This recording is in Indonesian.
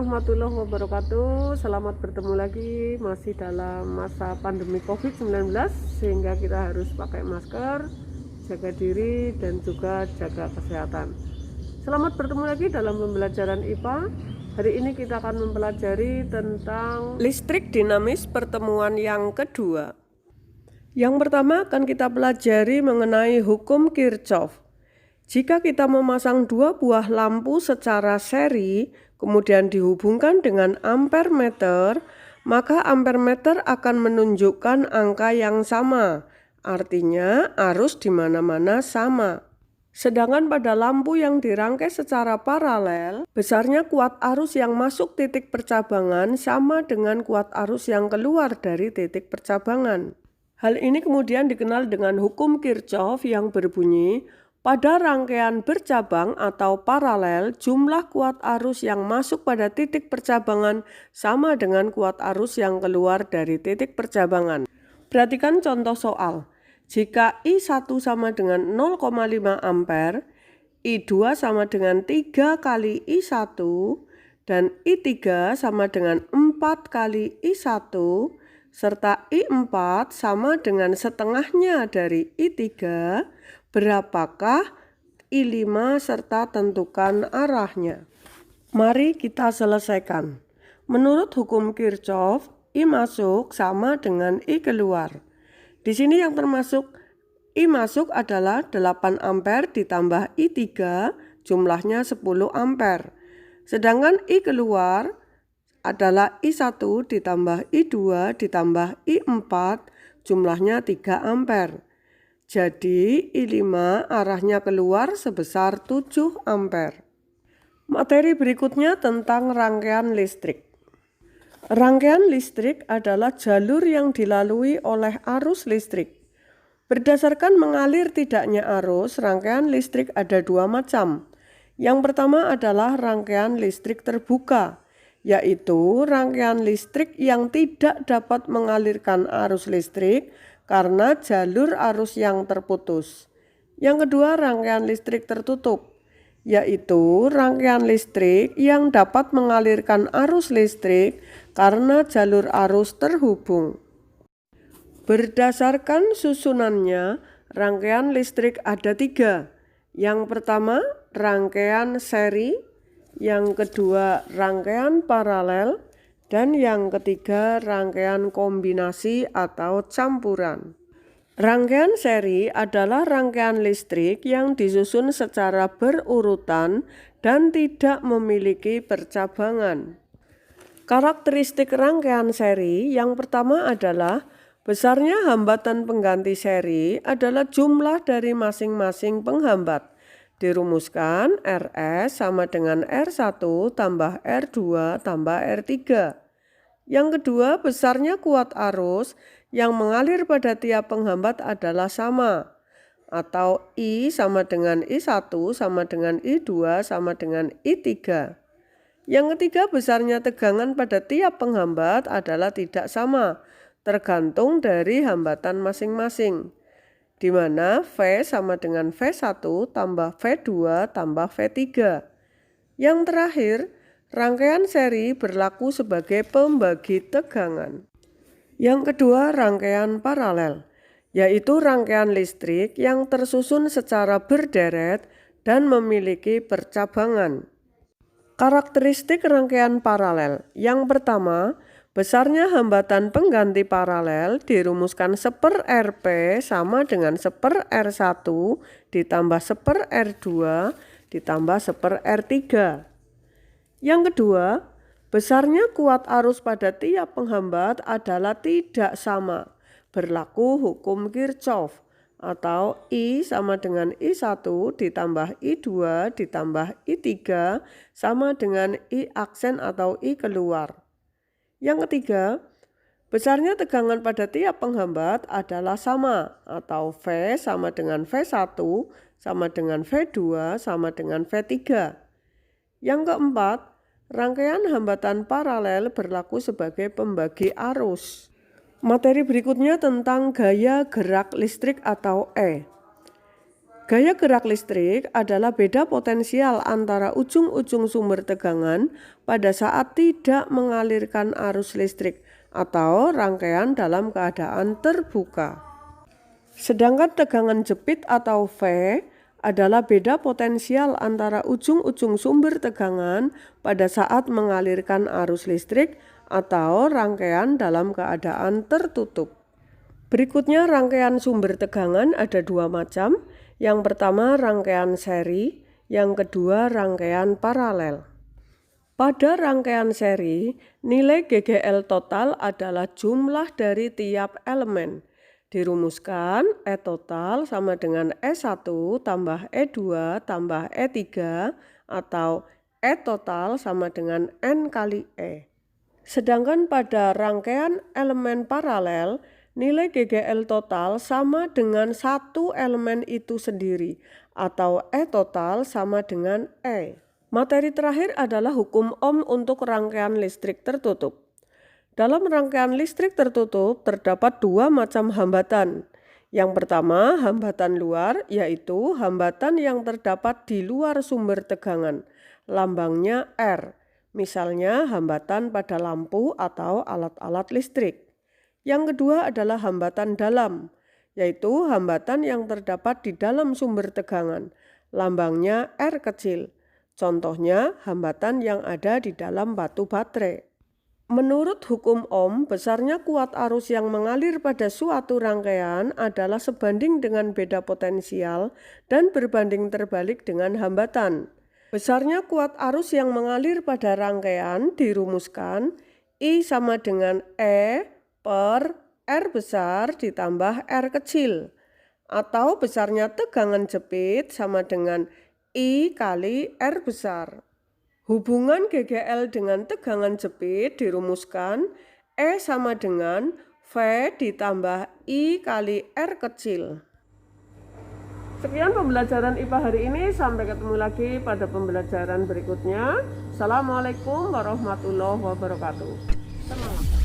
warahmatullahi wabarakatuh. Selamat bertemu lagi, masih dalam masa pandemi COVID-19 sehingga kita harus pakai masker, jaga diri dan juga jaga kesehatan. Selamat bertemu lagi dalam pembelajaran IPA. Hari ini kita akan mempelajari tentang listrik dinamis pertemuan yang kedua. Yang pertama akan kita pelajari mengenai hukum Kirchhoff. Jika kita memasang dua buah lampu secara seri, kemudian dihubungkan dengan ampermeter, maka ampermeter akan menunjukkan angka yang sama. Artinya arus di mana-mana sama. Sedangkan pada lampu yang dirangkai secara paralel, besarnya kuat arus yang masuk titik percabangan sama dengan kuat arus yang keluar dari titik percabangan. Hal ini kemudian dikenal dengan hukum Kirchhoff yang berbunyi, pada rangkaian bercabang atau paralel, jumlah kuat arus yang masuk pada titik percabangan sama dengan kuat arus yang keluar dari titik percabangan. Perhatikan contoh soal. Jika I1 sama dengan 0,5 ampere, I2 sama dengan 3 kali I1, dan I3 sama dengan 4 kali I1, serta I4 sama dengan setengahnya dari I3, berapakah I5 serta tentukan arahnya. Mari kita selesaikan. Menurut hukum Kirchhoff, I masuk sama dengan I keluar. Di sini yang termasuk I masuk adalah 8 ampere ditambah I3, jumlahnya 10 ampere. Sedangkan I keluar adalah I1 ditambah I2 ditambah I4, jumlahnya 3 ampere. Jadi I5 arahnya keluar sebesar 7 ampere. Materi berikutnya tentang rangkaian listrik. Rangkaian listrik adalah jalur yang dilalui oleh arus listrik. Berdasarkan mengalir tidaknya arus, rangkaian listrik ada dua macam. Yang pertama adalah rangkaian listrik terbuka, yaitu rangkaian listrik yang tidak dapat mengalirkan arus listrik karena jalur arus yang terputus. Yang kedua, rangkaian listrik tertutup, yaitu rangkaian listrik yang dapat mengalirkan arus listrik karena jalur arus terhubung. Berdasarkan susunannya, rangkaian listrik ada 3. Yang pertama, rangkaian seri, yang kedua, rangkaian paralel, dan yang ketiga, rangkaian kombinasi atau campuran. Rangkaian seri adalah rangkaian listrik yang disusun secara berurutan dan tidak memiliki percabangan. Karakteristik rangkaian seri yang pertama adalah besarnya hambatan pengganti seri adalah jumlah dari masing-masing penghambat. Dirumuskan Rs sama dengan R1 tambah R2 tambah R3. Yang kedua, besarnya kuat arus yang mengalir pada tiap penghambat adalah sama, atau I sama dengan I1 sama dengan I2 sama dengan I3. Yang ketiga, besarnya tegangan pada tiap penghambat adalah tidak sama, tergantung dari hambatan masing-masing, di mana V sama dengan V1 tambah V2 tambah V3. Yang terakhir, rangkaian seri berlaku sebagai pembagi tegangan. Yang kedua, rangkaian paralel, yaitu rangkaian listrik yang tersusun secara berderet dan memiliki percabangan. Karakteristik rangkaian paralel. Yang pertama, besarnya hambatan pengganti paralel dirumuskan 1/Rp sama dengan 1/R1 ditambah 1/R2 ditambah 1/R3. Yang kedua, besarnya kuat arus pada tiap penghambat adalah tidak sama. Berlaku hukum Kirchhoff, atau I sama dengan I1 ditambah I2 ditambah I3 sama dengan I aksen atau I keluar. Yang ketiga, besarnya tegangan pada tiap penghambat adalah sama, atau V sama dengan V1 sama dengan V2 sama dengan V3. Yang keempat, rangkaian hambatan paralel berlaku sebagai pembagi arus. Materi berikutnya tentang gaya gerak listrik atau E. Gaya gerak listrik adalah beda potensial antara ujung-ujung sumber tegangan pada saat tidak mengalirkan arus listrik atau rangkaian dalam keadaan terbuka. Sedangkan tegangan jepit atau V adalah beda potensial antara ujung-ujung sumber tegangan pada saat mengalirkan arus listrik atau rangkaian dalam keadaan tertutup. Berikutnya rangkaian sumber tegangan ada dua macam. Yang pertama rangkaian seri, yang kedua rangkaian paralel. Pada rangkaian seri, nilai GGL total adalah jumlah dari tiap elemen. Dirumuskan E total sama dengan E1 tambah E2 tambah E3 atau E total sama dengan N kali E. Sedangkan pada rangkaian elemen paralel, nilai GGL total sama dengan satu elemen itu sendiri atau E total sama dengan E. Materi terakhir adalah hukum Ohm untuk rangkaian listrik tertutup. Dalam rangkaian listrik tertutup terdapat dua macam hambatan. Yang pertama hambatan luar, yaitu hambatan yang terdapat di luar sumber tegangan. Lambangnya R, misalnya hambatan pada lampu atau alat-alat listrik. Yang kedua adalah hambatan dalam, yaitu hambatan yang terdapat di dalam sumber tegangan. Lambangnya R kecil. Contohnya hambatan yang ada di dalam batu baterai. Menurut hukum Ohm, besarnya kuat arus yang mengalir pada suatu rangkaian adalah sebanding dengan beda potensial dan berbanding terbalik dengan hambatan. Besarnya kuat arus yang mengalir pada rangkaian dirumuskan I sama dengan E per R besar ditambah R kecil, atau besarnya tegangan jepit sama dengan I kali R besar. Hubungan GGL dengan tegangan jepit dirumuskan E sama dengan V ditambah I kali R kecil. Sekian pembelajaran IPA hari ini, sampai ketemu lagi pada pembelajaran berikutnya. Assalamualaikum warahmatullahi wabarakatuh. Semangat.